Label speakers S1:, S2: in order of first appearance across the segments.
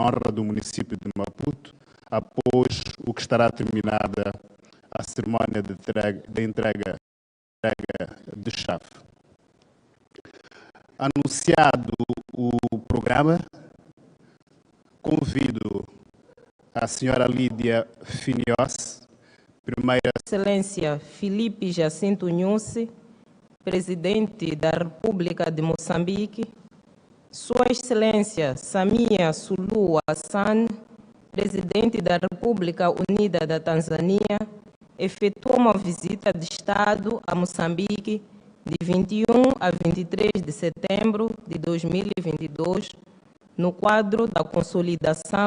S1: honra do município de Maputo, após o que estará terminada a cerimónia de entrega de chave. Anunciado o programa, convido a senhora Lídia Finios, primeira...
S2: Excelência Filipe Jacinto Nhusi, Presidente da República de Moçambique, Sua Excelência Samia Suluhu Hassan, Presidente da República Unida da Tanzânia, efetuou uma visita de Estado a Moçambique de 21 a 23 de setembro de 2022, no quadro da consolidação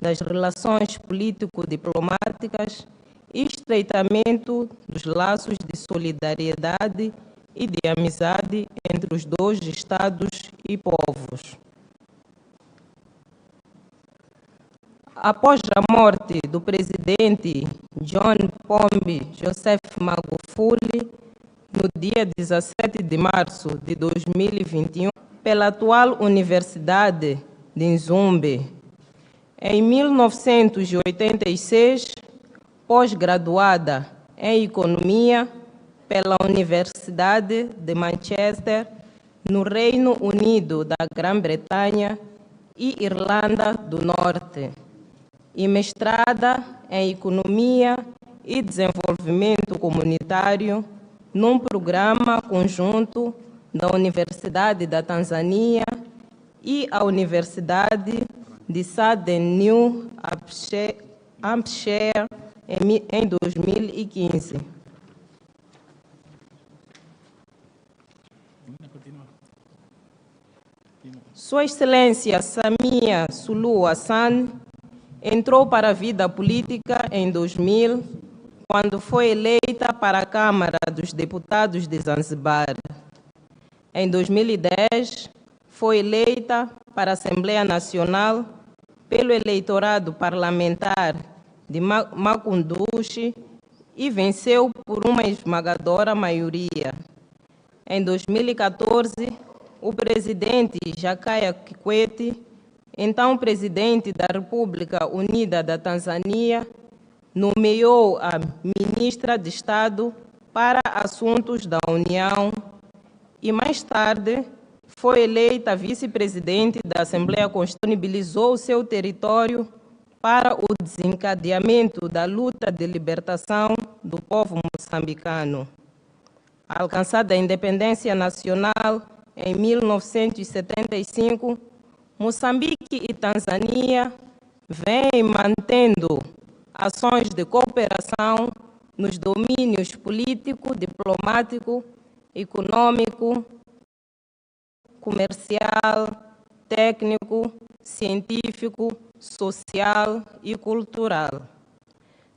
S2: das relações político-diplomáticas e estreitamento dos laços de solidariedade e de amizade entre os dois Estados e povos. Após a morte do presidente John Pombe Joseph Magufuli, no dia 17 de março de 2021, pela atual Universidade de Nzumbe, em 1986, pós-graduada em Economia pela Universidade de Manchester, no Reino Unido da Grã-Bretanha e Irlanda do Norte, e mestrada em Economia e Desenvolvimento Comunitário num programa conjunto da Universidade da Tanzânia e a Universidade de Southern New Hampshire em 2015. Sua Excelência Samia Suluhu Hassan entrou para a vida política em 2000, quando foi eleita para a Câmara dos Deputados de Zanzibar. Em 2010, foi eleita para a Assembleia Nacional pelo eleitorado parlamentar de Macunduchi e venceu por uma esmagadora maioria. Em 2014, o presidente Jakaya Kikwete, então presidente da República Unida da Tanzânia, nomeou a ministra de Estado para Assuntos da União e, mais tarde, foi eleita vice-presidente da Assembleia Constitucional, disponibilizou seu território para o desencadeamento da luta de libertação do povo moçambicano. Alcançada a independência nacional em 1975, Moçambique e Tanzânia vêm mantendo ações de cooperação nos domínios político, diplomático, econômico, comercial, técnico, científico, social e cultural.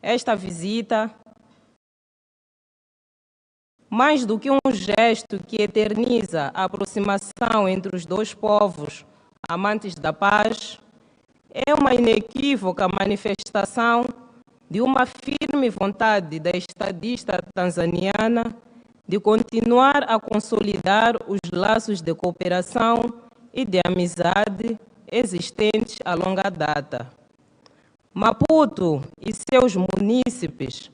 S2: Esta visita, mais do que um gesto que eterniza a aproximação entre os dois povos amantes da paz, é uma inequívoca manifestação de uma firme vontade da estadista tanzaniana de continuar a consolidar os laços de cooperação e de amizade existentes a longa data. Maputo e seus munícipes,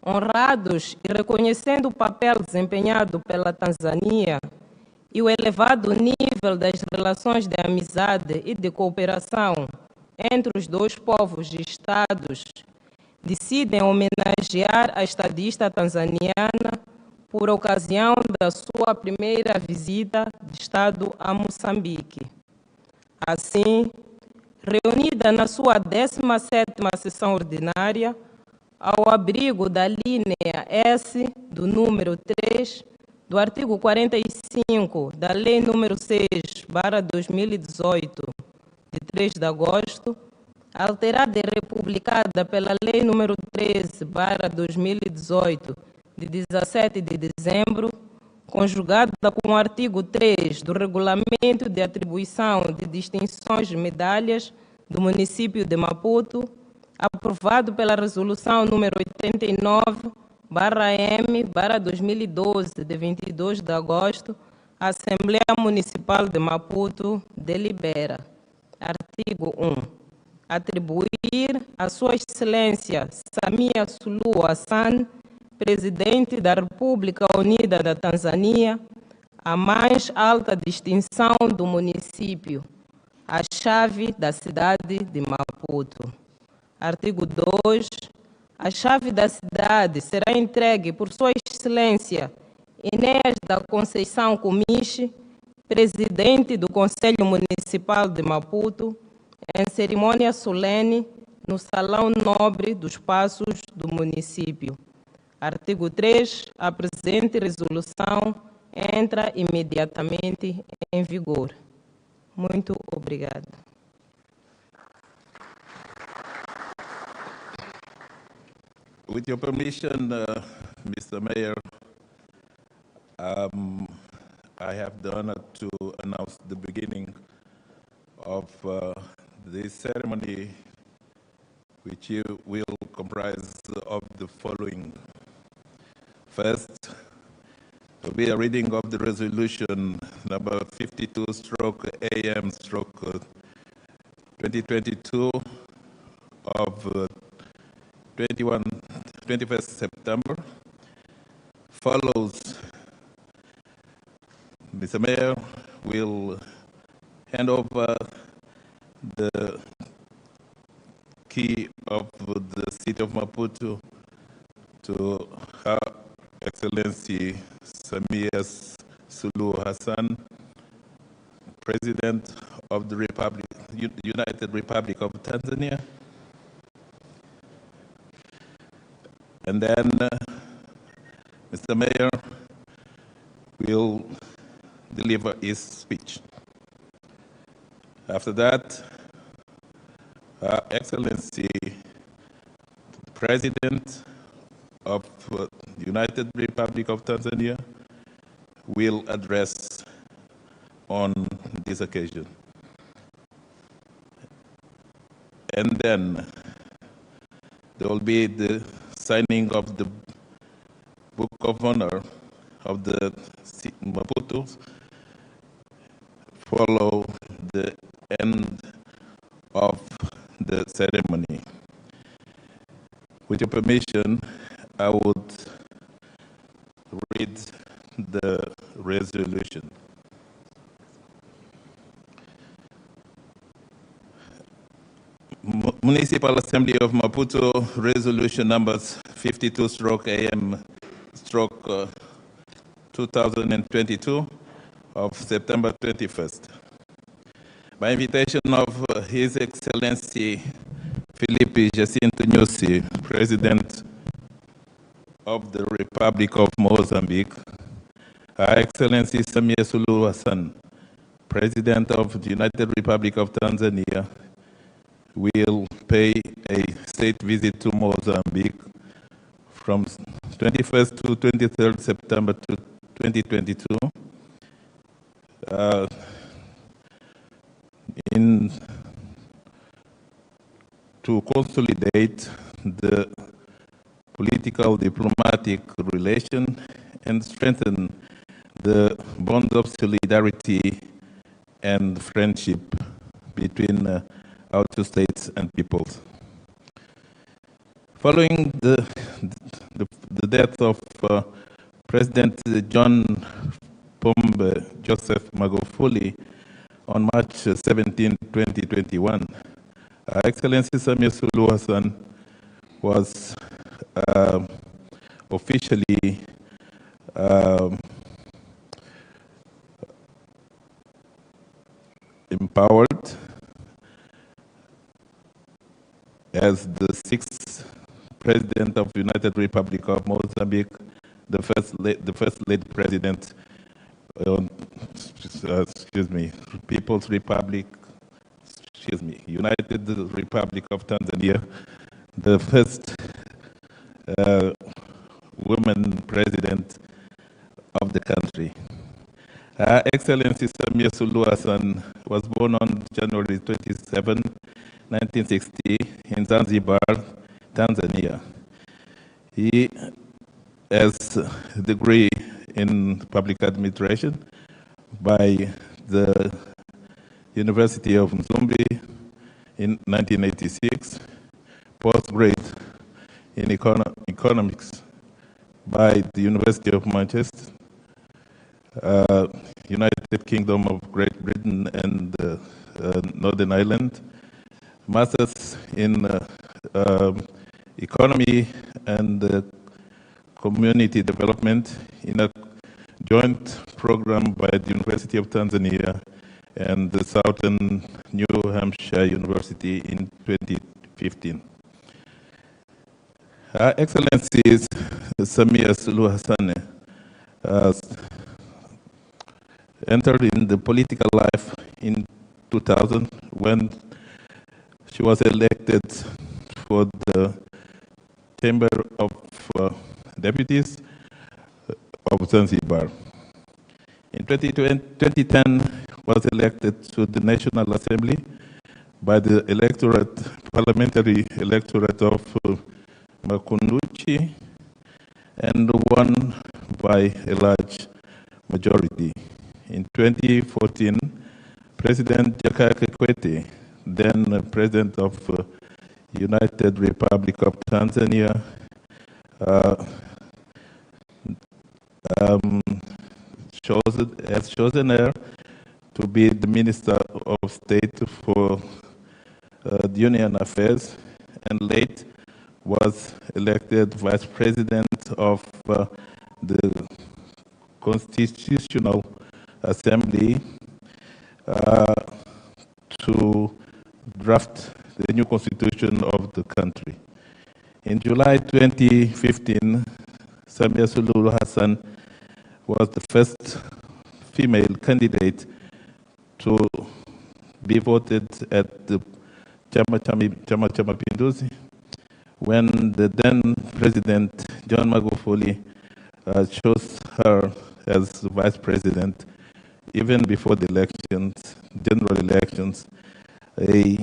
S2: honrados e reconhecendo o papel desempenhado pela Tanzânia e o elevado nível das relações de amizade e de cooperação entre os dois povos e estados, decidem homenagear a estadista tanzaniana por ocasião da sua primeira visita de Estado a Moçambique. Assim, reunida na sua 17ª sessão ordinária, ao abrigo da linha S do número 3 do artigo 45 da Lei número 6/2018, de 3 de agosto, alterada e republicada pela Lei número 13/2018, de 17 de dezembro, conjugada com o artigo 3 do Regulamento de Atribuição de Distinções e Medalhas do município de Maputo, aprovado pela Resolução número 89/M/2012, de 22 de agosto, a Assembleia Municipal de Maputo delibera. Artigo 1. atribuir a Sua Excelência Samia Suluhu Hassan, Presidente da República Unida da Tanzânia, a mais alta distinção do município, a chave da cidade de Maputo. Artigo 2. A chave da cidade será entregue por Sua Excelência Enéas da Conceição Comiche, Presidente do Conselho Municipal de Maputo, em cerimônia solene no Salão Nobre dos Passos do município. Artigo 3. A presente resolução entra imediatamente em vigor. Muito obrigada.
S3: With your permission, Mr. Mayor, I have the honor to announce the beginning of this ceremony, which will comprise of the following. First, will be a reading of the resolution number 52/AM/2022 of 21st September. Follows, Mr. Mayor will hand over the key of the city of Maputo to Her Excellency Samia Suluhu Hassan, President of the United Republic of Tanzania. And then Mr. Mayor will deliver his speech. After that, Her Excellency, the President of the United Republic of Tanzania, will address on this occasion. And then there will be the signing of the Book of Honor of the Maputo, follow the end of the ceremony. With your permission, I would read the resolution. Municipal Assembly of Maputo, resolution numbers 52/AM/2022 of September 21st. By invitation of His Excellency Felipe Jacinto Nyusi, President of the Republic of Mozambique, Her Excellency Samia Suluhu Hassan, President of the United Republic of Tanzania, will pay a state visit to Mozambique from 21st to 23rd September 2022 to consolidate the political diplomatic relation and strengthen the bonds of solidarity and friendship between our two states and peoples. Following the death of President John Pombe Joseph Magufuli on March 17, 2021, Her Excellency Samia Suluhu Hassan was officially empowered as the 6th President of the United Republic of Mozambique, the first lady president, People's Republic, United Republic of Tanzania, the first woman president of the country. Her Excellency Samia Suluhu Hassan was born on January 27, 1960 in Zanzibar, Tanzania. He has a degree in public administration by the University of Msumbiji. in 1986, postgrad in economics by the University of Manchester, United Kingdom of Great Britain and Northern Ireland, Masters in Economy and Community Development in a joint program by the University of Tanzania and the Southern New Hampshire University in 2015. Her Excellency Samia Suluhu Hassan entered in the political life in 2000 when she was elected for the Chamber of Deputies of Zanzibar. In 2010, was elected to the National Assembly by the parliamentary electorate of Makunduchi, and won by a large majority. In 2014, President Jakaya Kikwete, then President of United Republic of Tanzania, has chosen her to be the Minister of State for Union Affairs, and late was elected Vice President of the Constitutional Assembly to draft the new constitution of the country. In July 2015, Samia Suluhu Hassan was the first female candidate to be voted at the Chama cha Mapinduzi, when the then President John Magufuli chose her as Vice President, even before the elections, general elections, a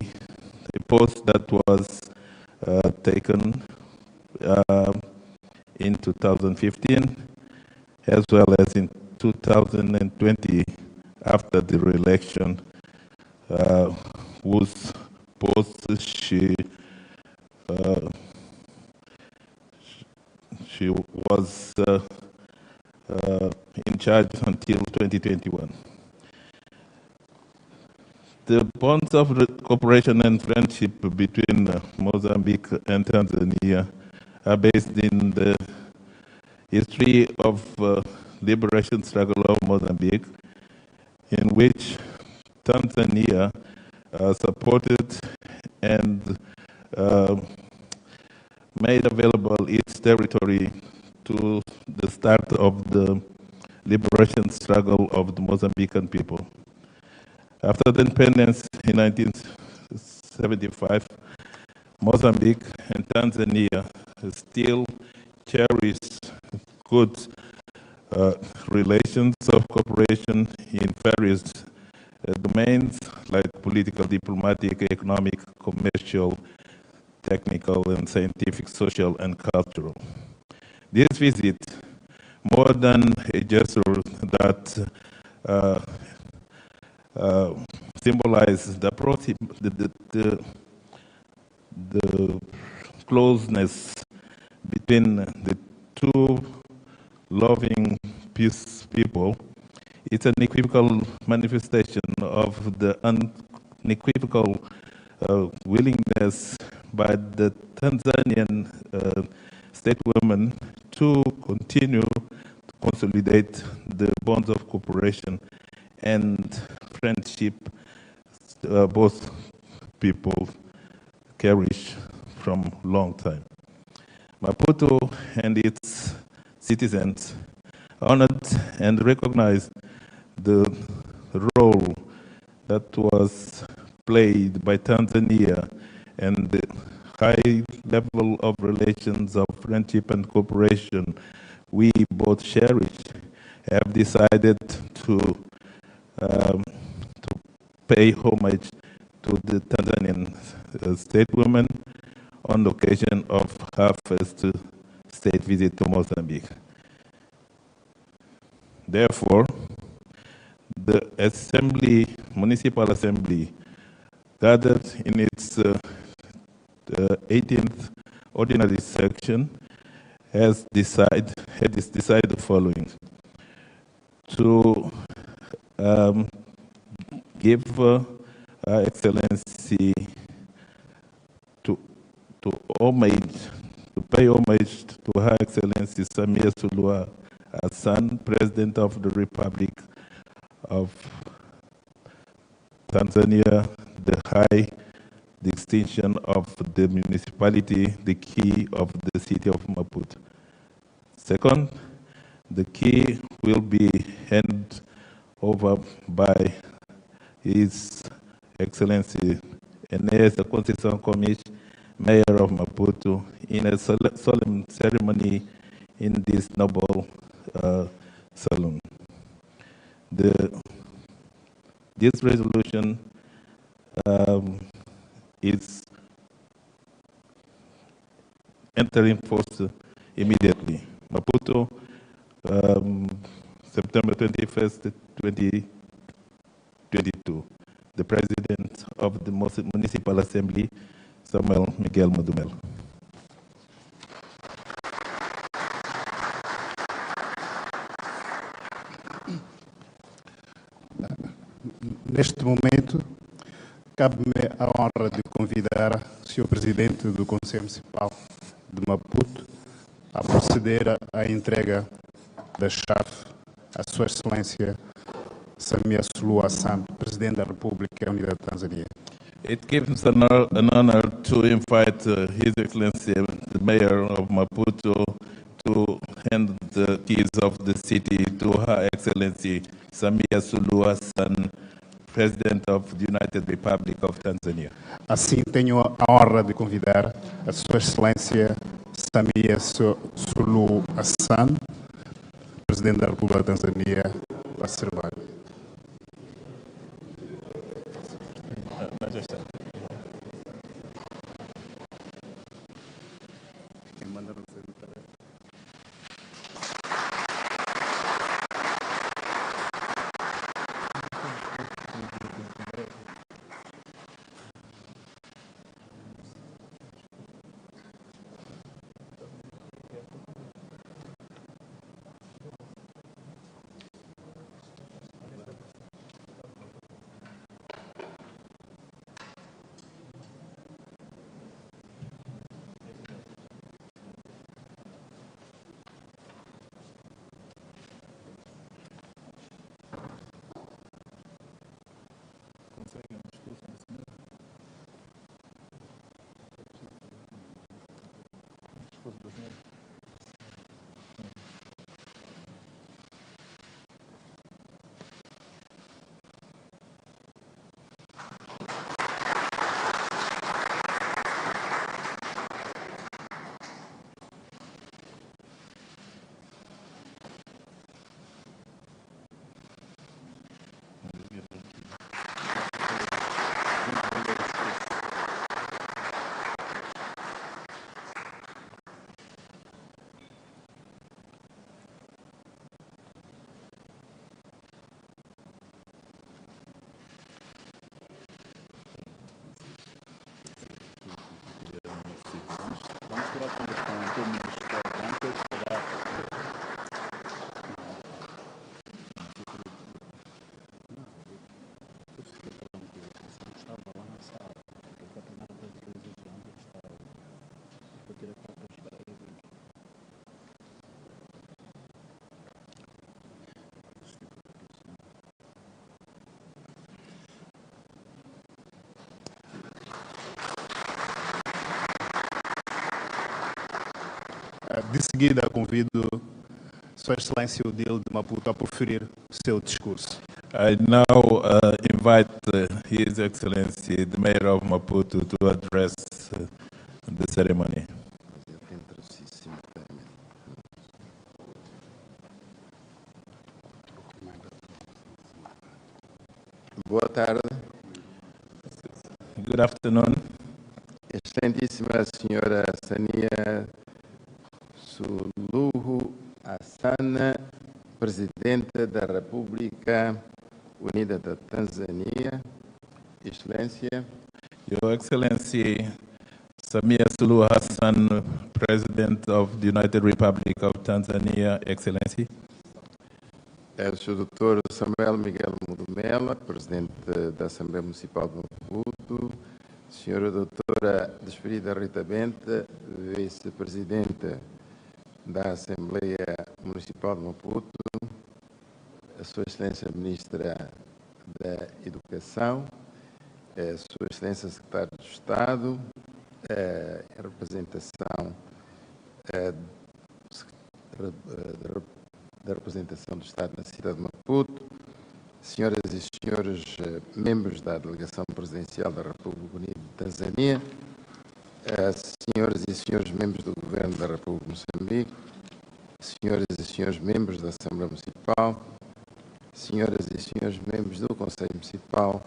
S3: post that was taken in 2015, as well as in 2020, after the re-election, whose post she was in charge until 2021. The bonds of cooperation and friendship between Mozambique and Tanzania are based in the history of liberation struggle of Mozambique, in which Tanzania supported and made available its territory to the start of the liberation struggle of the Mozambican people. After the independence in 1975, Mozambique and Tanzania still cherish good relations of cooperation in various domains like political, diplomatic, economic, commercial, technical, and scientific, social, and cultural. This visit, more than a gesture that symbolizes the closeness between the two loving peace people. It's an unequivocal manifestation of the unequivocal willingness by the Tanzanian state women to continue to consolidate the bonds of cooperation and friendship both people cherish from long time. Maputo and its citizens honored and recognized the role that was played by Tanzania and the high level of relations of friendship and cooperation we both cherish, have decided to pay homage to the Tanzanian state woman on the occasion of her first state visit to Mozambique. Therefore, the municipal assembly gathered in its the 18th ordinary section, has decided the following: to give Her Excellency to homage, to pay homage to Her Excellency Samia Suluhu Hassan, President of the Republic of Tanzania, the high distinction of the municipality, the key of the city of Maputo. Second, the key will be handed over by His Excellency Enes Conceição Gomes, Mayor of Maputo, in a solemn ceremony in this noble salon. This resolution is entering force immediately. Maputo, September 21st, 2022. The President of the Municipal Assembly, Samuel Miguel Madumel.
S1: Neste momento, cabe-me a honra de convidar o Sr. Presidente do Conselho Municipal de Maputo a proceder à entrega da chave à Sua Excelência Samia Suluhu Hassan, Presidente da República Unida da Tanzânia.
S3: It gives an honor to invite His Excellency, the Mayor of Maputo, to hand the keys of the city to Her Excellency Samia Suluhu Hassan, President of the United Republic of Tanzania.
S1: Assim, tenho a honra de convidar a Sua Excelência Samia Suluhu Hassan, Presidente da República da Tanzânia, a servir. De seguida, convido Sua Excelência o Dil de Maputo a proferir o seu discurso.
S3: I now invite His Excellency, the Mayor of Maputo, to address the ceremony.
S4: Boa tarde.
S3: Good afternoon.
S4: Excelentíssima Senhora Samia Suluhu Hassan, Presidente da República Unida da Tanzânia. Excelência,
S3: Your Excellency Samia Suluhu Hassan, President of the United Republic of Tanzania, Excellency.
S4: O Sr. Dr. Samuel Miguel Mudumela, Presidente da Assembleia Municipal de Maputo. Sra. Doutora Desperida Rita Bente, Vice-Presidente da Assembleia Municipal de Maputo. A Sua Excelência Ministra da Educação, a Sua Excelência Secretário de Estado, a representação da representação do Estado na cidade de Maputo, senhoras e senhores membros da delegação presidencial da República Unida de Tanzânia, senhoras e senhores membros do Governo da República de Moçambique, senhoras e senhores membros da Assembleia Municipal, senhoras e senhores membros do Conselho Municipal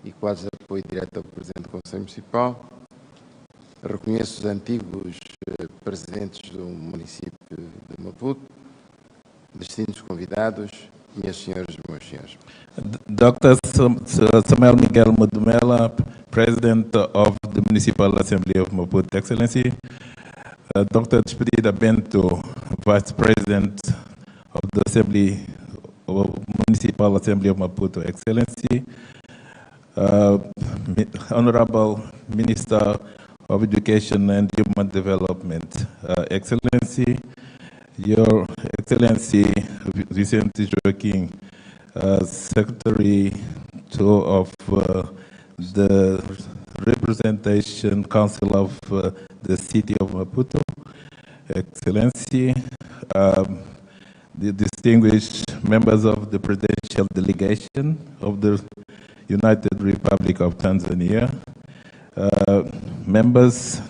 S4: e quadros de apoio direto ao Presidente do Conselho Municipal. Reconheço os antigos presidentes do município de Maputo, distintos convidados, minhas senhoras e meus senhores.
S3: Dr. Samuel Miguel Mudumela, President of the Municipal Assembly of Maputo, Excellency. Dr. Desperida Bento, Vice President of the Municipal Assembly of Maputo, Excellency. Honorable Minister of Education and Human Development, Excellency. Your Excellency Vicente Joaquim, Secretary of the Representation Council of the City of Maputo, Excellency, the distinguished members of the Presidential Delegation of the United Republic of Tanzania,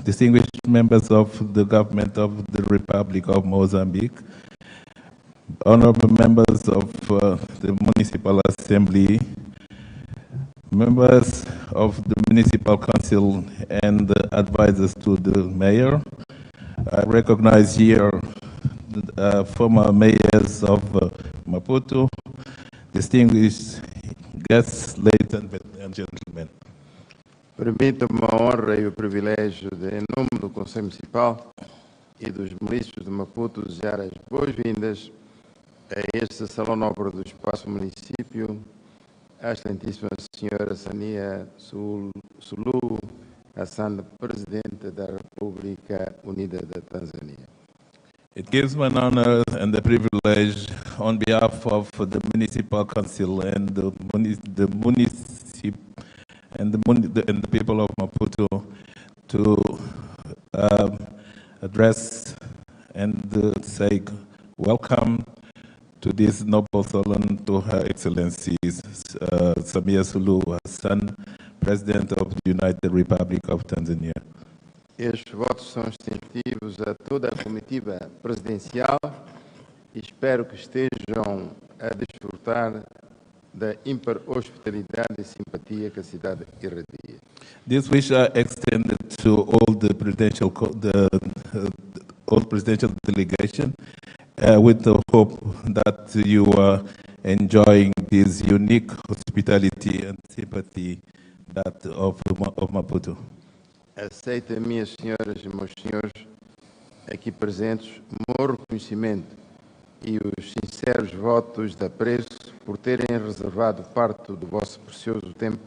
S3: distinguished members of the government of the Republic of Mozambique, honorable members of the Municipal Assembly, members of the Municipal Council and advisors to the Mayor. I recognize here former mayors of Maputo, distinguished guests, ladies and gentlemen.
S4: Permita-me a honra e o privilégio de, em nome do Conselho Municipal e dos munícipes de Maputo, desejar as boas-vindas a este Salão Nobre do Espaço Município, à excelentíssima senhora Samia Suluhu Hassan, Presidente da República Unida da Tanzânia.
S3: It gives me an honor and the privilege on behalf of the Municipal Council and the people of Maputo to address and say welcome to this noble salon to Her Excellency Samia Suluhu Hassan, President of the United Republic of Tanzania.
S4: Estes votos são extensivos a toda a comitiva presidencial e espero que estejam a desfrutar da ímpar hospitalidade e simpatia que a cidade irradia.
S3: This wish are extended to all the presidential delegation with the hope that you are enjoying this unique hospitality and sympathy that of Maputo.
S4: Aceita, minhas senhoras e meus senhores aqui presentes, o meu reconhecimento e os sinceros votos de apreço por terem reservado parte do vosso precioso tempo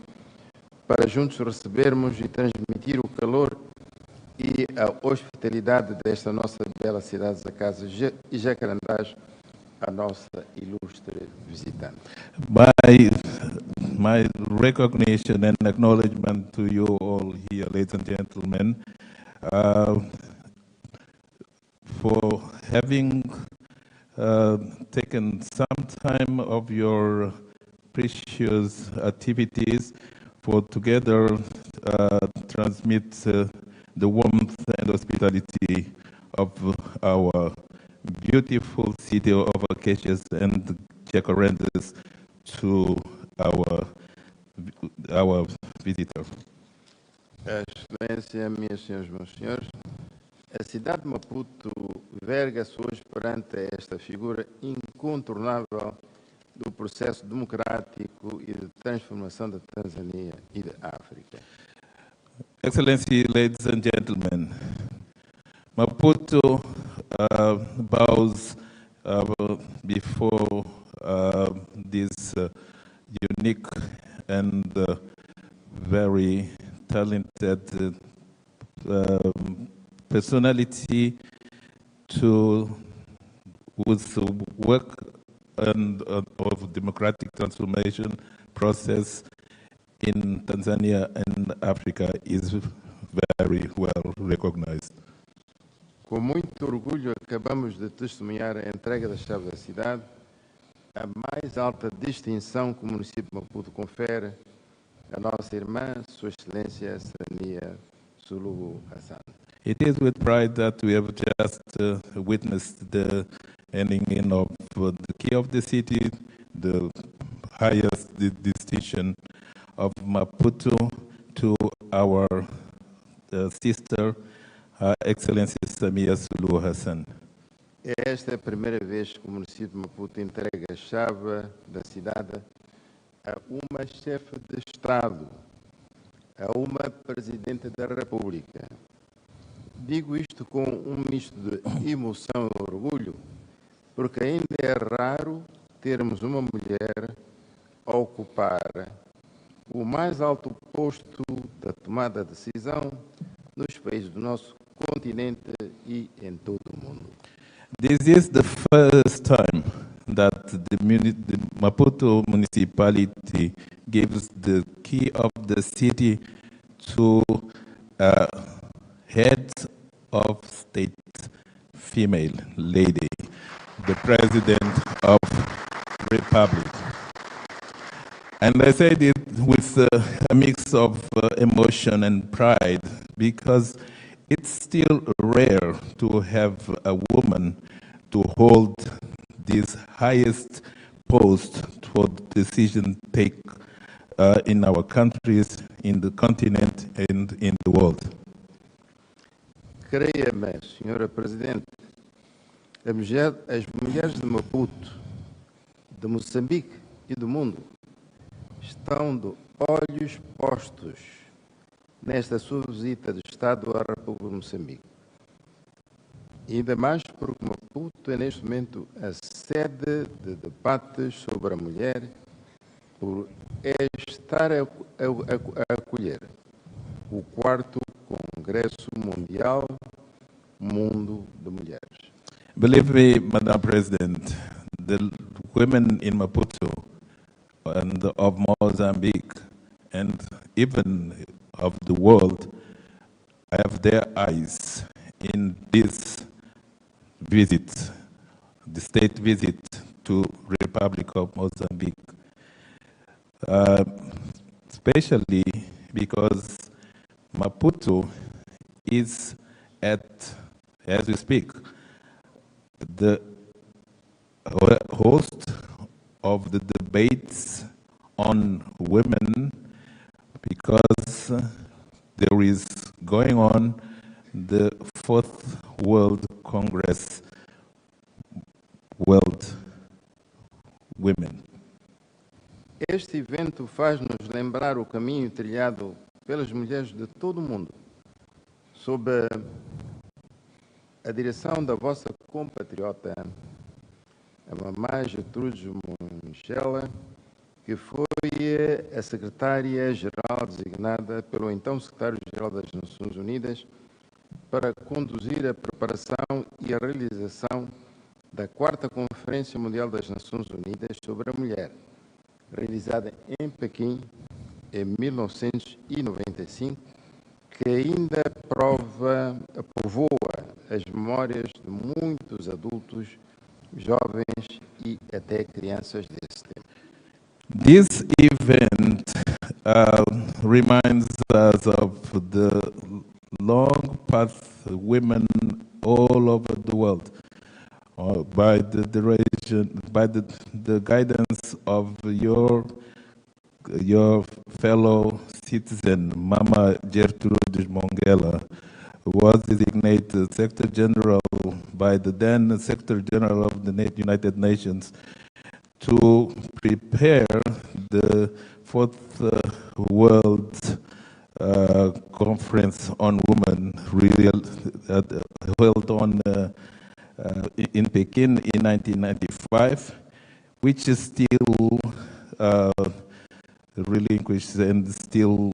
S4: para juntos recebermos e transmitir o calor e a hospitalidade desta nossa bela cidade da Casa e Jacarandás à nossa ilustre visitante.
S3: My recognition and acknowledgement to you all here, ladies and gentlemen, for having taken some time of your precious activities for together transmit the warmth and hospitality of our beautiful city of Acacias and Jacarandas to our visitor.
S4: Excelência, minhas senhoras e meus senhores, a cidade de Maputo verga-se hoje perante esta figura incontornável do processo democrático e de transformação da Tanzânia e da África.
S3: Excellency, ladies and gentlemen, Maputo bows before this unique and very talented personality whose work of democratic transformation process in Tanzania and Africa is very well recognized.
S4: Com muito orgulho, acabamos de testemunhar a entrega da chave da cidade, a mais alta distinção que o município de Maputo confere à nossa irmã, Sua Excelência Samia Suluhu Hassan.
S3: It is with pride that we have just witnessed the handing in of the key of the city, the highest distinction of Maputo, to our sister, Her Excellency Samia Suluhu Hassan.
S4: Esta é a primeira vez que o município de Maputo entrega a chave da cidade a uma chefe de Estado, a uma Presidente da República. Digo isto com um misto de emoção e orgulho, porque ainda é raro termos uma mulher a ocupar o mais alto posto da tomada de decisão nos países do nosso continente e em todo o mundo.
S3: This is the first time that the Maputo municipality gives the key of the city to a head of state female lady, the President of Republic. And I said it with a mix of emotion and pride, because it's still rare to have a woman to hold this highest post for decision take in our countries, in the continent, and in the world.
S4: Creia-me, Senhora Presidente, as mulheres de Maputo, de Moçambique e do mundo estão de olhos postos nesta sua visita de Estado à República de Moçambique. Ainda mais porque Maputo é neste momento a sede de debates sobre a mulher, por estar a acolher o 4º Congresso Mundial Mundo de Mulheres.
S3: Believe me, Madam President, the women in Maputo and of Mozambique and even of the world have their eyes in this visit, the state visit to Republic of Mozambique, especially because Maputo is as we speak, the host of the debates on women, because there is going on the 4th World Congress, World Women.
S4: Este evento faz-nos lembrar o caminho trilhado pelas mulheres de todo o mundo, sob a direção da vossa compatriota, a mamã Gertrude Munchela, que foi a secretária-geral designada pelo então secretário-geral das Nações Unidas para conduzir a preparação e a realização da 4ª Conferência Mundial das Nações Unidas sobre a Mulher, realizada em Pequim em 1995, que ainda povoa as memórias de muitos adultos, jovens e até crianças desse tempo.
S3: This event reminds us of the long path women all over the world, by the guidance of your fellow citizen, Mama Gertrude Mongela, who was designated Secretary General by the then Secretary General of the United Nations to prepare the 4th World conference on women held in Peking in 1995, which is still relinquished and still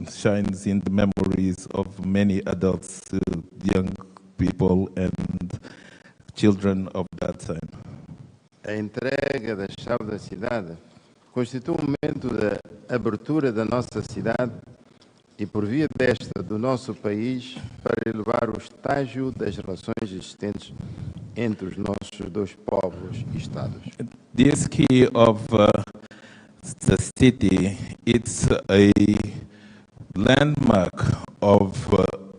S3: shines in the memories of many adults, young people and children of that time.
S4: A entrega da chave da cidade constitui momento de abertura da nossa cidade e, por via desta, do nosso país, para elevar o estágio das relações existentes entre os nossos dois povos e estados.
S3: This key of the city, it's a landmark of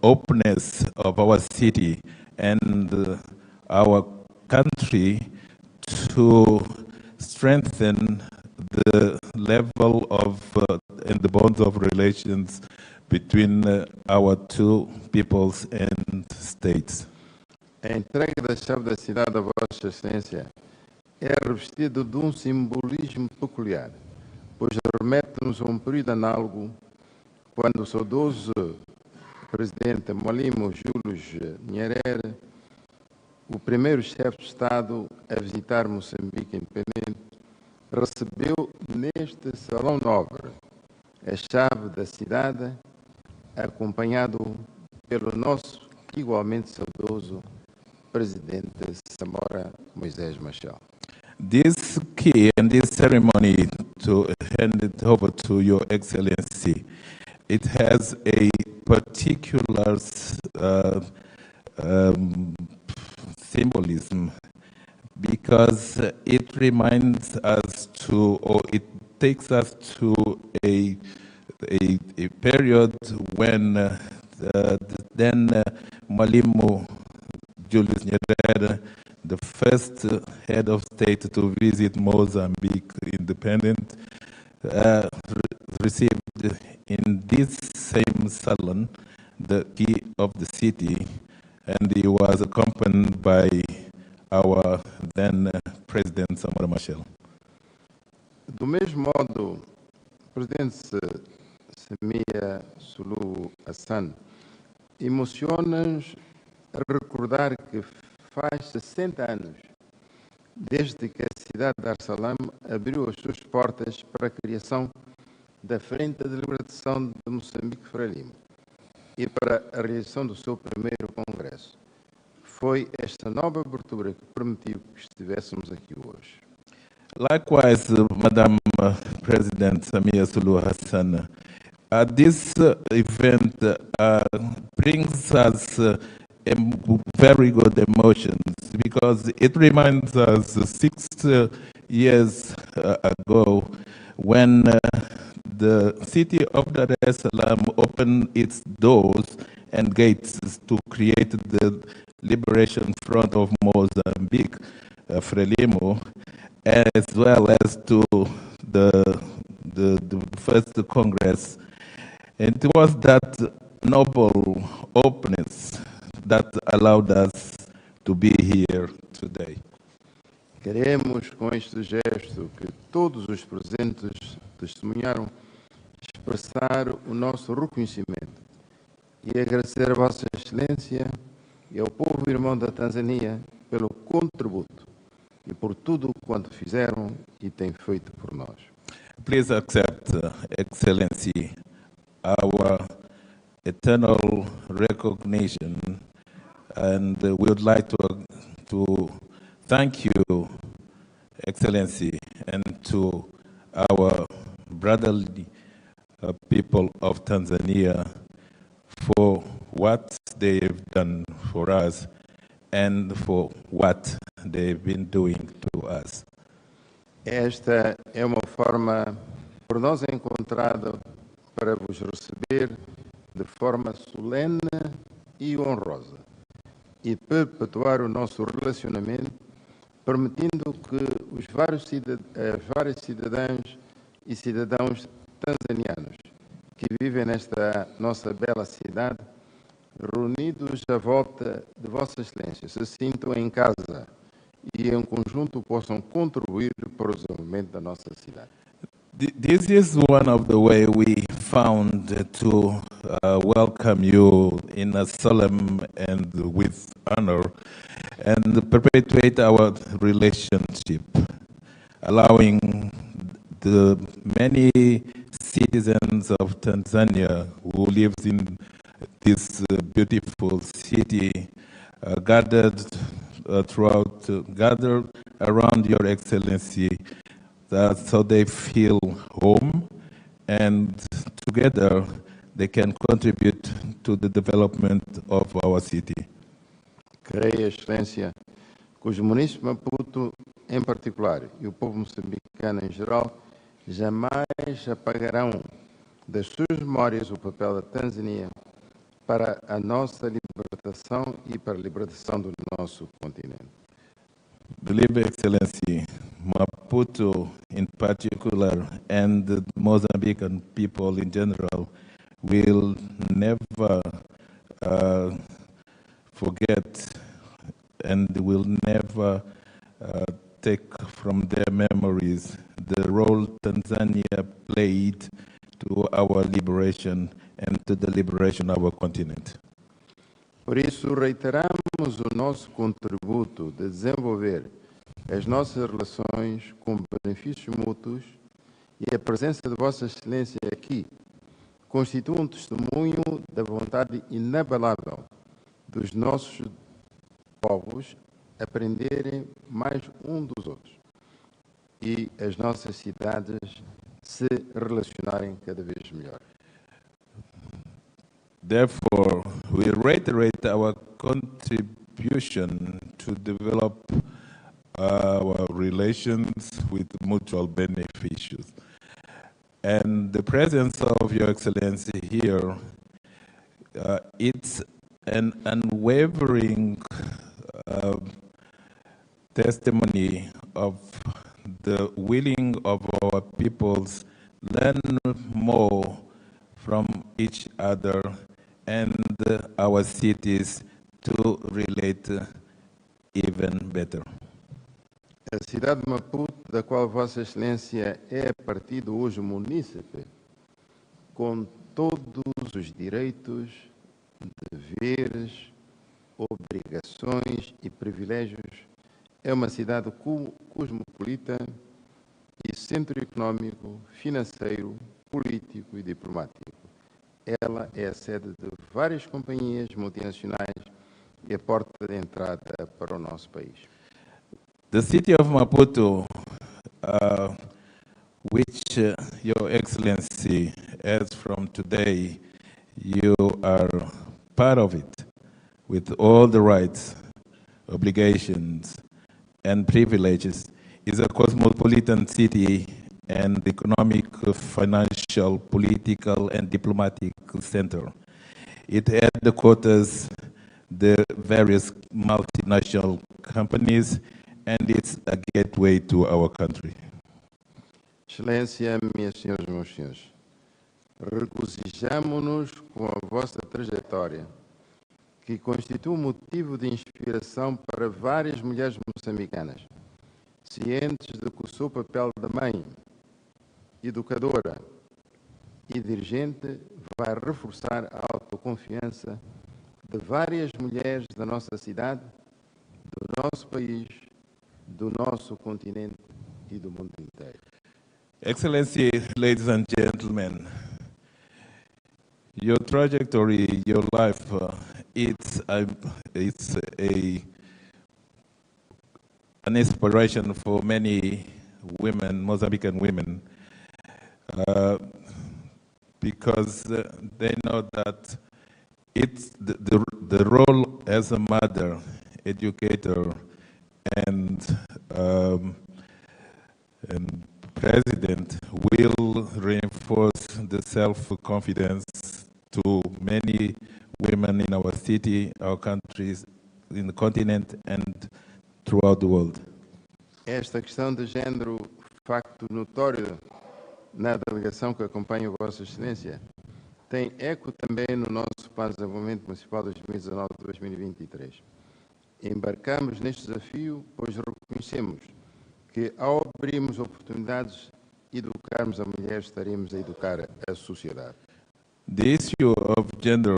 S3: openness of our city and our country to strengthen the level of and the bonds of relations between our two peoples and states.
S4: A entrega da chave da cidade a Vossa Excelência é revestida de um simbolismo peculiar, pois remete-nos a um período análogo quando o saudoso presidente Mwalimu Julius Nyerere, o primeiro chefe de Estado a visitar Moçambique independente, recebeu neste salão nobre a chave da cidade, acompanhado pelo nosso igualmente saudoso presidente Samora Moisés Machel.
S3: This key and this ceremony to hand it over to Your Excellency, it has a particular symbolism because it reminds us to, or it takes us to a period when then Mwalimu Julius Nyerere, the first head of state to visit Mozambique independent, received in this same salon the key of the city, and he was accompanied by our then President Samora Machel.
S4: Do mesmo modo, o presidente Samia Suluhu Hassan emociona-nos a recordar que faz 60 anos desde que a cidade de Dar es Salaam abriu as suas portas para a criação da Frente de Libertação de Moçambique Frelimo e para a realização do seu primeiro congresso. Foi esta nova abertura que permitiu que estivéssemos aqui hoje.
S3: Likewise, Madam President Samia Suluhu Hassan, this event brings us very good emotions because it reminds us 6 years ago when the city of Dar es Salaam opened its doors and gates to create the Liberation Front of Mozambique, Frelimo, as well as to the first Congress. And it was that noble openness that allowed us to be here today.
S4: Queremos, com este gesto que todos os presentes testemunharam, expressar o nosso reconhecimento e agradecer a Vossa Excelência e ao povo irmão da Tanzânia pelo contributo e por tudo quanto fizeram e têm feito por nós.
S3: Please accept, Excellency, our eternal recognition, and we would like to thank you, Excellency, and to our brotherly people of Tanzania for what they've done for us and for what they've been doing to us.
S4: Esta é uma forma por nós encontrada para vos receber de forma solene e honrosa e perpetuar o nosso relacionamento, permitindo que os vários cidadãos e cidadãos tanzanianos que vivem nesta nossa bela cidade, reunidos à volta de Vossa Excelência, se sintam em casa e em conjunto possam contribuir para o desenvolvimento da nossa cidade.
S3: This is one of the way we found to welcome you in a solemn and with honor and perpetuate our relationship, allowing the many citizens of Tanzania who lives in this beautiful city gathered gathered around Your Excellency, so they feel home, and together they can contribute to the development of our city.
S4: Creio, Excelência, que os munícipes de Maputo, em particular, e o povo moçambicano em geral, jamais apagarão das suas memórias o papel da Tanzânia para a nossa libertação e para a libertação do nosso continente.
S3: Believe, Excellency, Maputo in particular and the Mozambican people in general will never forget and will never take from their memories the role Tanzania played to our liberation and to the liberation of our continent.
S4: Por isso, reiteramos o nosso contributo de desenvolver as nossas relações com benefícios mútuos, e a presença de Vossa Excelência aqui constitui um testemunho da vontade inabalável dos nossos povos aprenderem mais um dos outros e as nossas cidades se relacionarem cada vez melhor.
S3: Therefore, we reiterate our contribution to develop our relations with mutual beneficiaries. And the presence of Your Excellency here, it's an unwavering testimony of the willing of our peoples learn more from each other and our cities to relate even better.
S4: A cidade de Maputo, da qual Vossa Excelência é a partido hoje munícipe, com todos os direitos, deveres, obrigações e privilégios, é uma cidade cosmopolita e centro econômico, financeiro, político e diplomático. Ela é a sede de várias companhias multinacionais e a porta de entrada para o nosso país.
S3: The city of Maputo, which Your Excellency, as from today, you are part of it, with all the rights, obligations, and privileges, is a cosmopolitan city and economic, financial, political, and diplomatic center. It headquarters the various multinational companies, and it's a gateway to our country.
S4: Excelência, minhas senhoras e meus senhores, regozijamo-nos com a vossa trajetória, que constitui motivo de inspiração para várias mulheres moçambicanas, cientes de que o seu papel de mãe, educadora e dirigente vai reforçar a autoconfiança de várias mulheres da nossa cidade, do nosso país, do nosso continente e do mundo inteiro.
S3: Excellency, ladies and gentlemen, your trajectory, your life, it's an inspiration for many women, Mozambican women, because they know that it's the role as a mother, educator, and president will reinforce the self-confidence to many women in our city, our countries, in the continent, and throughout the world.
S4: Esta questão de género, facto notório na delegação que acompanha a Vossa Excelência, tem eco também no nosso Plano de Desenvolvimento Municipal 2019-2023. Embarcamos neste desafio, pois reconhecemos que, ao abrirmos oportunidades educarmos a mulher, estaremos a educar a sociedade.
S3: The issue of gender,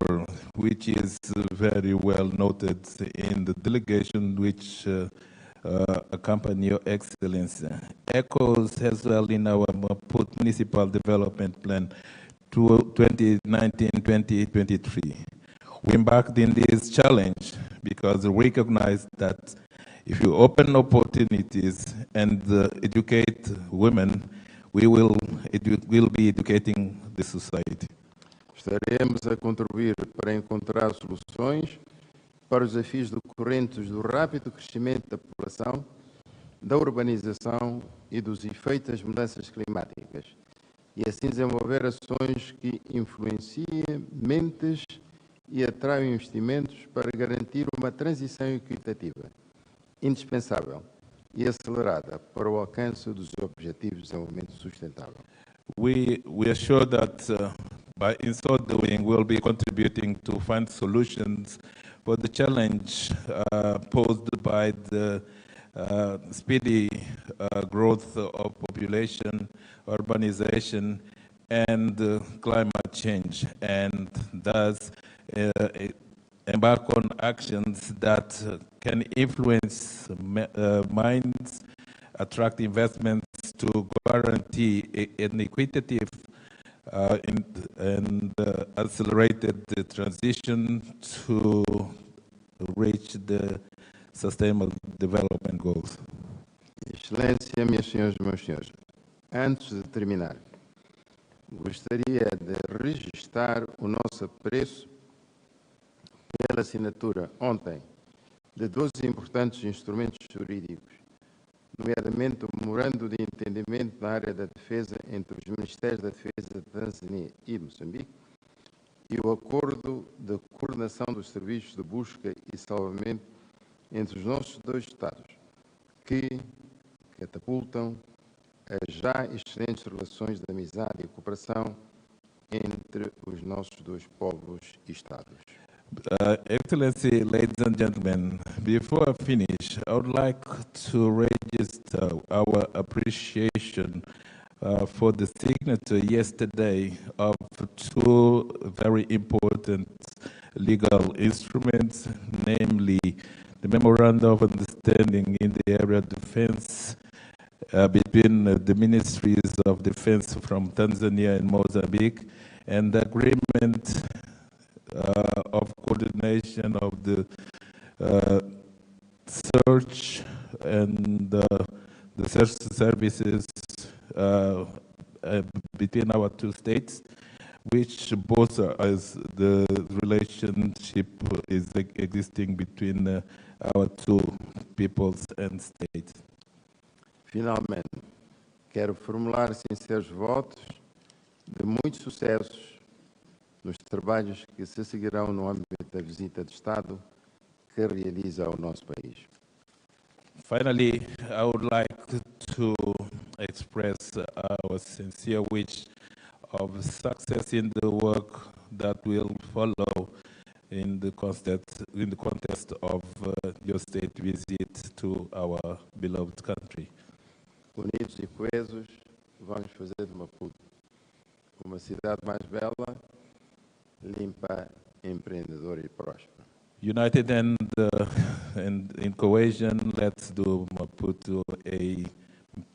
S3: which is very well noted in the delegation which accompany Your Excellency, echoes as well in our Maputo Municipal Development Plan 2019-2023. We embarked in this challenge because we recognize that if you open opportunities and educate women, it will be educating the society.
S4: Estaremos a contribuir para encontrar soluções para os desafios decorrentes do rápido crescimento da população, da urbanização e dos efeitos das mudanças climáticas, e assim desenvolver ações que influenciem mentes e atraiam investimentos para garantir uma transição equitativa, indispensável e acelerada para o alcance dos Objetivos de Desenvolvimento Sustentável.
S3: We are sure that in so doing, we'll be contributing to find solutions for the challenge posed by the speedy growth of population, urbanization, and climate change, and thus embark on actions that can influence minds, attract investments to guarantee an equitative and accelerated the transition to reach the sustainable development goals.
S4: Excelência, minhas senhoras e meus senhores, antes de terminar, gostaria de registrar o nosso apreço pela assinatura ontem de 12 importantes instrumentos jurídicos, nomeadamente o Memorando de Entendimento na área da defesa entre os Ministérios da Defesa de Tanzânia e Moçambique e o Acordo de Coordenação dos Serviços de Busca e Salvamento entre os nossos dois Estados, que catapultam as já excelentes relações de amizade e cooperação entre os nossos dois povos e Estados.
S3: Excellency, ladies and gentlemen, before I finish, I would like to register our appreciation for the signature yesterday of two very important legal instruments, namely the Memorandum of Understanding in the area of defense between the Ministries of Defense from Tanzania and Mozambique, and the agreement of coordination of the search and the search services between our two states, which both as the relationship is existing between our two peoples and states.
S4: Finalmente, quero formular sinceros votos de muitos sucessos nos trabalhos que se seguirão no âmbito da visita de Estado que realiza ao nosso país.
S3: Finally, I would like to express our sincere wish of success in the work that will follow in the context of your state visit to our beloved country.
S4: Unidos e coesos, vamos fazer de Maputo uma cidade mais bela, limpa, empreendedora e próspera.
S3: United and in cohesion, let's do Maputo a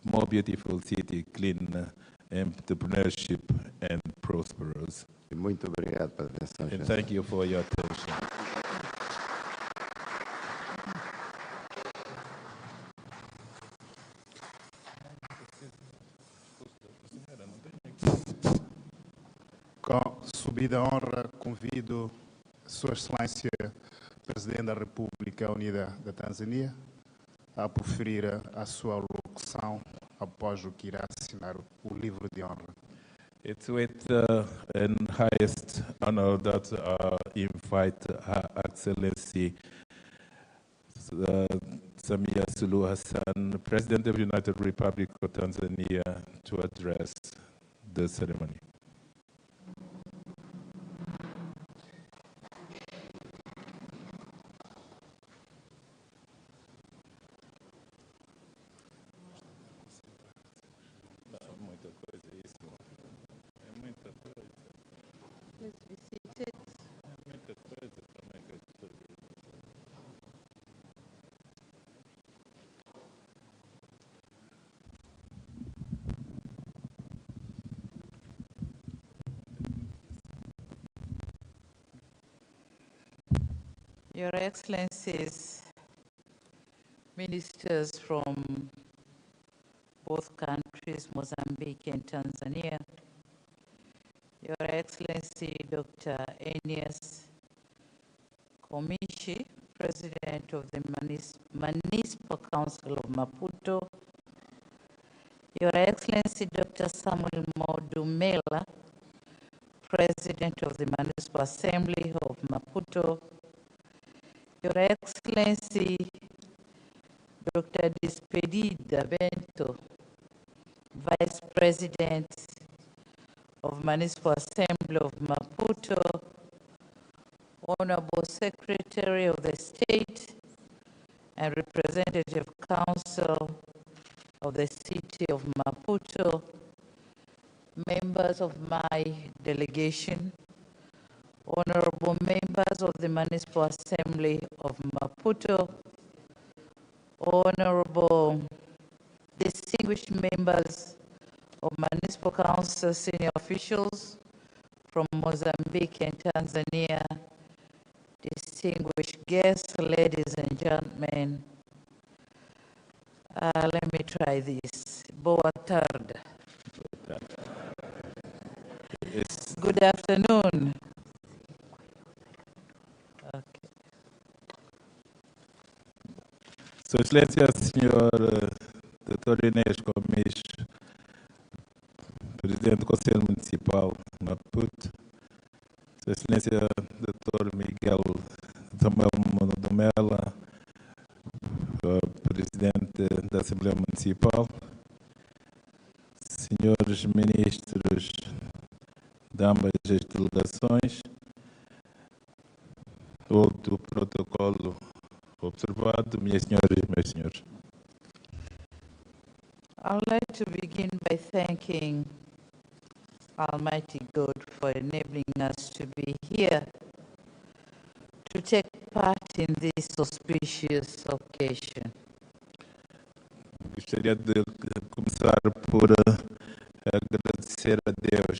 S3: more beautiful city, clean, entrepreneurship, and prosperous.
S4: E muito obrigado pela atenção.
S3: And thank you for your attention.
S1: Com subida honra, convido Sua Excelência, Presidente da República Unida da Tanzânia, a proferir a sua locução após o que irá assinar o livro de honra.
S3: It's with an highest honor that I invite Her Excellency Samia Suluhu Hassan, President of the United Republic of Tanzania, to address the ceremony. muita coisa isso. É muita coisa.
S5: Please be seated.
S3: É muita coisa também que eu estou vendo.
S5: Your Excellencies, ministers from both countries, Mozambique and Tanzania, Your Excellency Dr. Enias Komishi, President of the Manispaa Council of Maputo, Your Excellency Dr. Samuel Modumela, President of the Municipal Assembly of Maputo, Your Excellency Dr. Despedida Bento, Vice President of Municipal Assembly of Maputo, Honorable Secretary of the State and Representative Council of the City of Maputo, members of my delegation, honorable members of the Municipal Assembly of Maputo, honorable distinguished members of Municipal Council senior officials from Mozambique and Tanzania, distinguished guests, ladies and gentlemen. Let me try this. Boa tarde. Good afternoon. Okay.
S3: Sua Excelência, Senhor Dr. Inês Gomes, Presidente do Conselho Municipal de Maputo, Sua Excelência Dr. Miguel Samuel Modumela, Presidente da Assembleia Municipal, Senhores Ministros de ambas as delegações, todo o protocolo observado, minhas senhoras e meus senhores.
S5: I'd like to begin by thanking Almighty God for enabling us to be here to take part in this auspicious occasion.
S3: Gostaria de começar por agradecer a Deus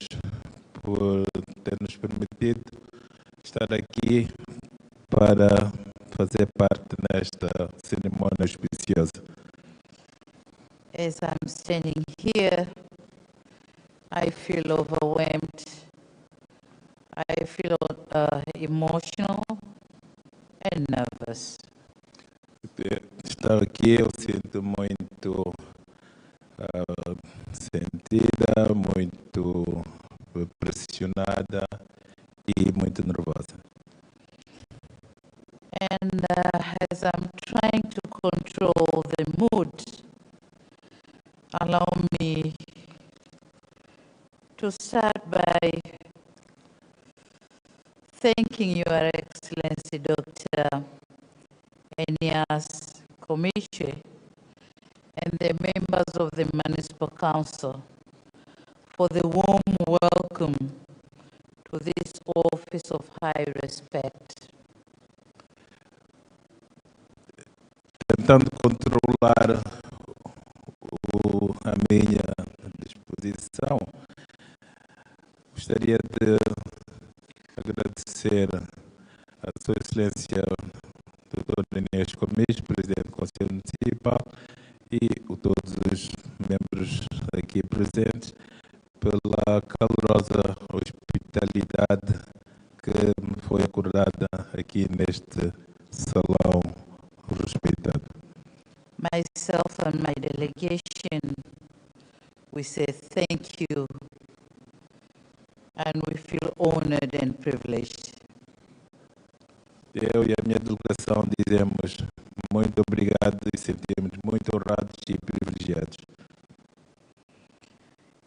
S3: por ter nos permitido estar aqui para fazer parte nesta cerimônia auspiciosa.
S5: As I'm standing here, I feel overwhelmed. I feel emotional and nervous.
S3: Estar aqui eu sinto muito sentida, muito pressionada e muito nervosa.
S5: And as I'm trying to control the mood, allow me to start by thanking Your Excellency Dr. Enias Komishi and the members of the Municipal Council for the warm welcome to this office of high respect.
S3: Tentando controlar a minha disposição, gostaria de agradecer a Sua Excelência Dr. Inês Gomes, Presidente do Conselho Municipal, e todos os membros aqui presentes pela calorosa hospitalidade que me foi acordada aqui neste salão respeitado.
S5: Myself and my delegation, we say thank you and we feel honored and privileged.
S3: Eu e a minha delegação dizemos muito obrigado e sentimos muito honrados e privilegiados.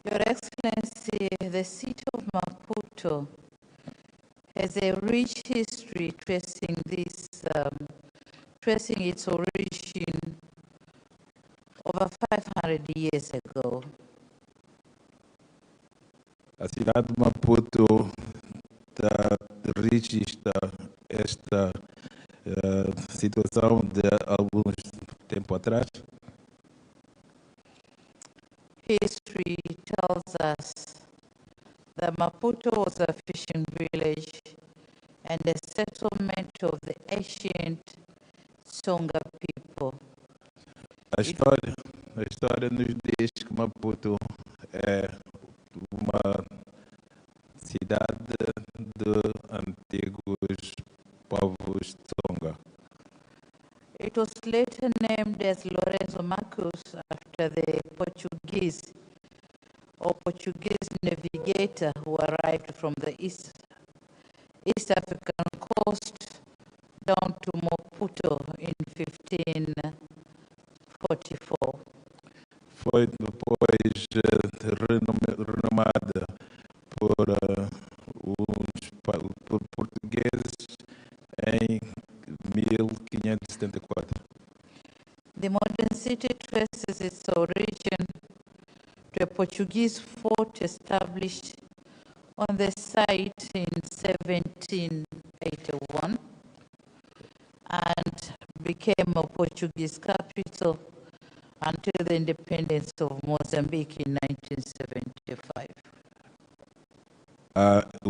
S5: Your Excellency, the city of Maputo has a rich history tracing its origin over 500 years ago.
S3: A cidade de Maputo registra esta situação de alguns tempo atrás.
S5: History tells us that Maputo was a fishing village and a settlement of the ancient Songa people.
S3: A história nos diz que Maputo é uma cidade de antigos povos Songa.
S5: It was later named as Lorenzo Marcos after the Portuguese navigator who arrived from the East African coast down to Maputo in 1544.
S3: Foi depois renomada por portugueses em 1574.
S5: The modern city traces its origin to a Portuguese fort established on the site in 1781 and became a Portuguese capital until the independence of Mozambique in 1975.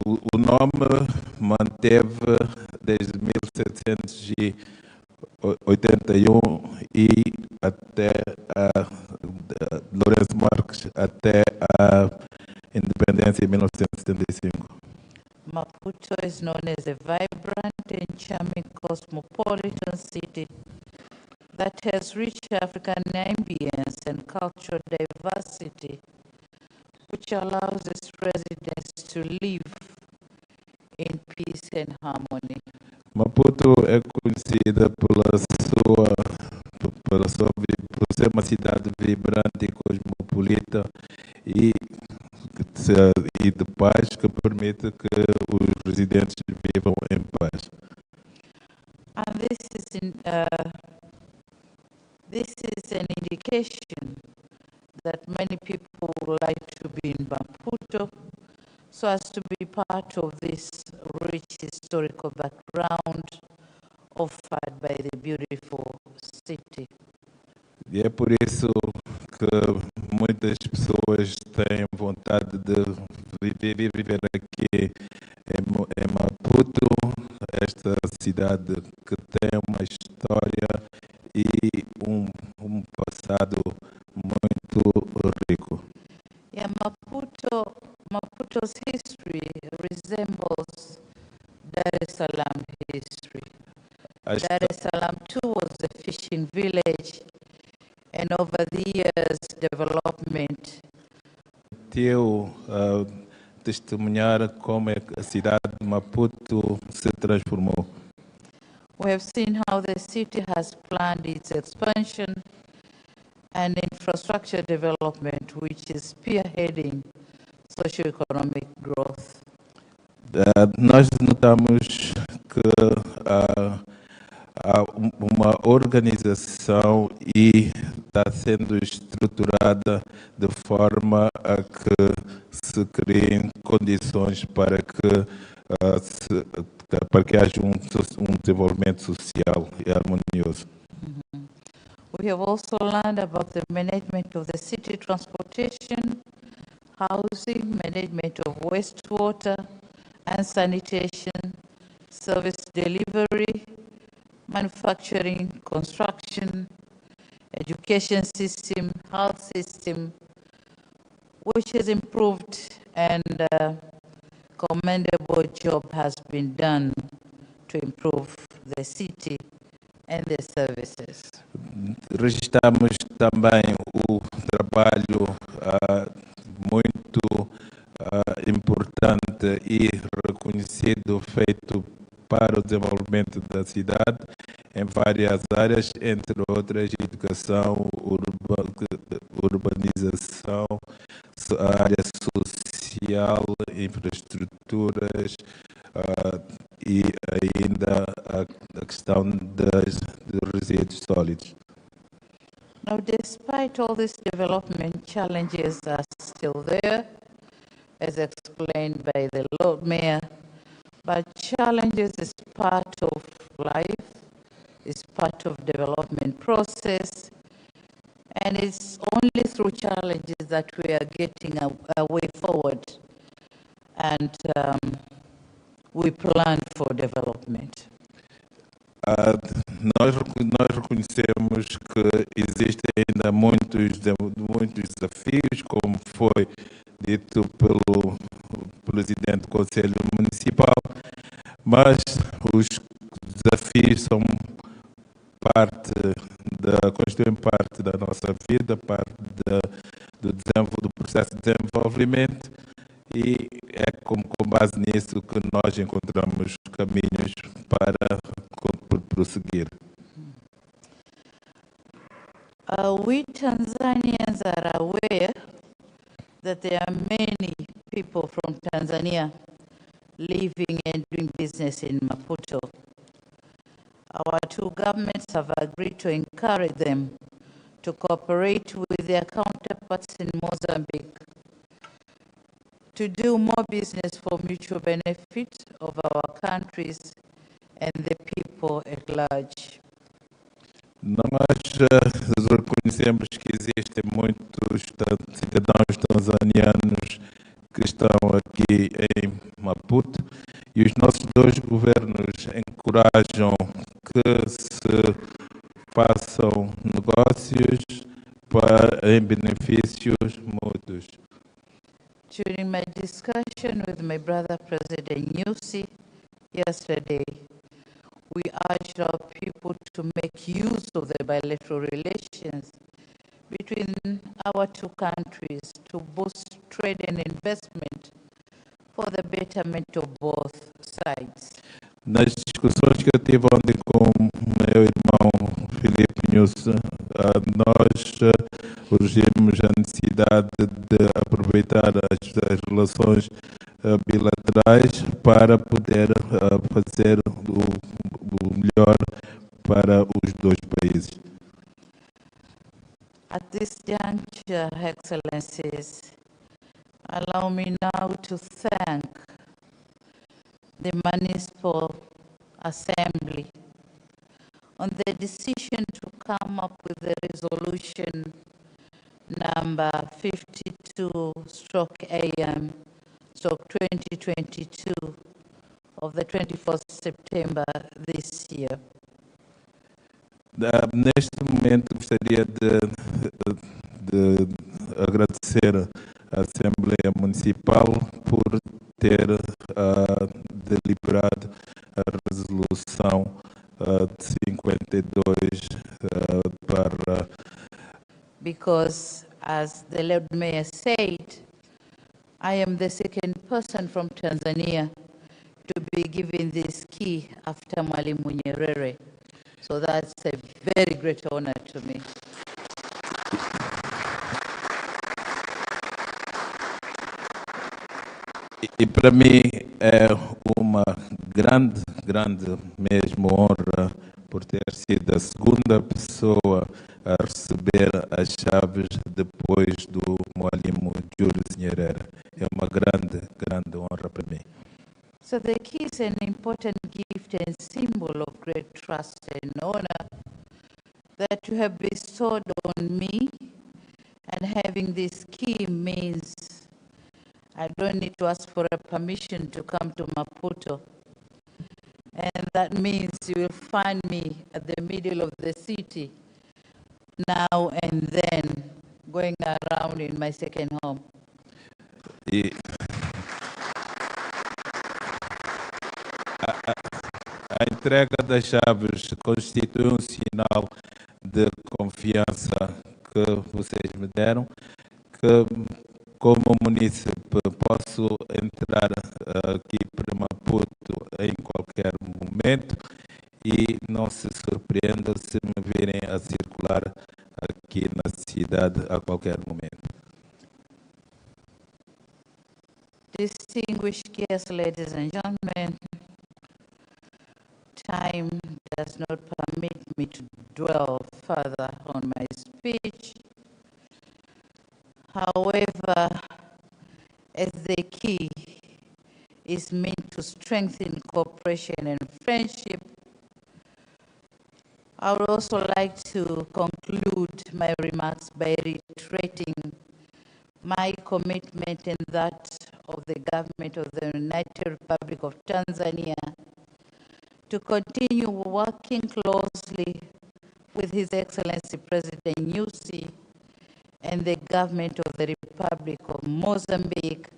S3: O nome manteve desde 1781 e até Lourenço Marques até a independência em 1975.
S5: Maputo is known as a vibrant and charming cosmopolitan city that has rich African ambience and cultural diversity, which allows its residents to live in peace and harmony.
S3: Maputo é conhecida por ser uma cidade vibrante e cosmopolita e de paz, que permite que os residentes vivam em paz.
S5: And this is an indication that many people would like to be in Maputo so as to be part of this rich historical background offered by the beautiful city.
S3: E é por isso que muitas pessoas têm vontade de viver aqui em Maputo, esta cidade que tem uma história e um passado muito rico.
S5: Yeah, Maputo's history resembles Dar es Salaam history. Dar es Salaam too was a fishing village, and over the years, development.
S3: Testemunhar como a cidade de Maputo se transformou.
S5: We have seen how the city has planned its expansion and infrastructure development, which is spearheading socio-economic growth.
S3: Nós notamos que há uma organização e está sendo estruturada de forma a que se criem condições para que haja um desenvolvimento social e harmonioso.
S5: We have also learned about the management of the city transportation, housing, management of wastewater and sanitation, service delivery, manufacturing, construction, education system, health system, which has improved, and commendable job has been done to improve the city and the services.
S3: Registramos também o trabalho muito importante e reconhecido feito para o desenvolvimento da cidade em várias áreas, entre outras educação, urbanização, área social, infraestruturas e ainda a questão dos resíduos sólidos.
S5: Now, despite all this development, challenges are still there, as explained by the Lord Mayor, but challenges is part of life, is part of development process, and it's only through challenges that we are getting a way forward, and we plan for development.
S3: Nós reconhecemos que existem ainda muitos desafios, como foi dito pelo Presidente do Conselho Municipal, mas os desafios constituem parte da nossa vida, parte do processo de desenvolvimento, e é com base nisso que nós encontramos caminhos para prosseguir.
S5: We Tanzanians are aware that there are many people from Tanzania living and doing business in Maputo. Our two governments have agreed to encourage them to cooperate with their counterparts in Mozambique to do more business for mutual benefit of our countries and the people at large.
S3: Nós reconhecemos que existem muitos cidadãos tanzanianos que estão aqui em Maputo e os nossos dois governos encorajam que se façam negócios em benefícios mútuos.
S5: During my discussion with my brother President Nyusi yesterday, we urged our people to make use of the bilateral relations between our two countries to boost trade and investment for the betterment of both sides.
S3: Nas discussões que eu tive ontem com meu irmão Filipe Nyusi, nós urgimos a necessidade de aproveitar as relações bilaterais para poder fazer o melhor para os dois países.
S5: At this juncture, Excellencies, allow me now to thank the Manispaa Assembly on the decision to come up with the resolution number 52/AM/2022 of the 24th September this year.
S3: Neste momento gostaria de agradecer à Assembleia Municipal por ter deliberado a resolução de 52 para...
S5: Because, as the Lord Mayor said, I am the second person from Tanzania to be given this key after Mwalimu Nyerere. So that's a very great honor to me.
S3: E para mim é uma grande mesmo honra por ter sido a segunda pessoa a receber as chaves depois do Mwalimu Julius Nyerere. É uma grande honra para mim.
S5: So the key is an important gift and symbol of great trust and honor that you have bestowed on me, and having this key means I don't need to ask for a permission to come to Maputo. And that means you will find me at the middle of the city now and then, going around in my second home.
S3: E a entrega das chaves constitui sinal de confiança que vocês me deram, que como munícipe posso entrar aqui para Maputo em qualquer momento e não se surpreendam se me virem a circular aqui na cidade a qualquer momento.
S5: Distinguished guests, ladies and gentlemen, time does not permit me to dwell further on my speech. However, as the strengthen cooperation and friendship. I would also like to conclude my remarks by reiterating my commitment and that of the government of the United Republic of Tanzania to continue working closely with His Excellency President Nyusi and the government of the Republic of Mozambique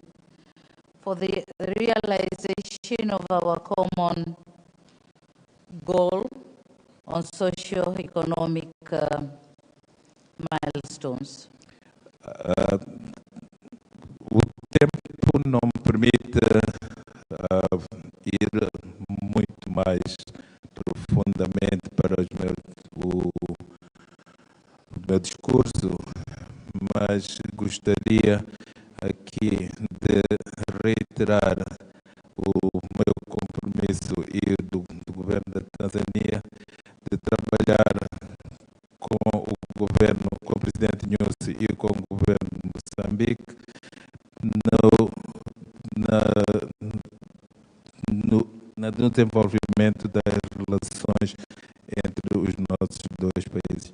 S5: for the realization of our common goal on socio-economic milestones.
S3: O tempo não me permite ir muito mais profundamente para o meu discurso, mas gostaria aqui de reiterar o meu compromisso e do governo da Tanzânia de trabalhar com o governo, com o presidente Nyusi e com o governo de Moçambique no desenvolvimento das relações entre os nossos dois países.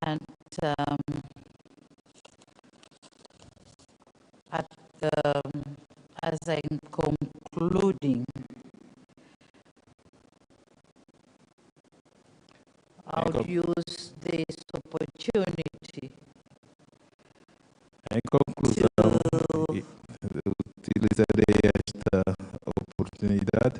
S5: And as I'm concluding, I would use this opportunity
S3: Em conclusão, utilizarei esta oportunidade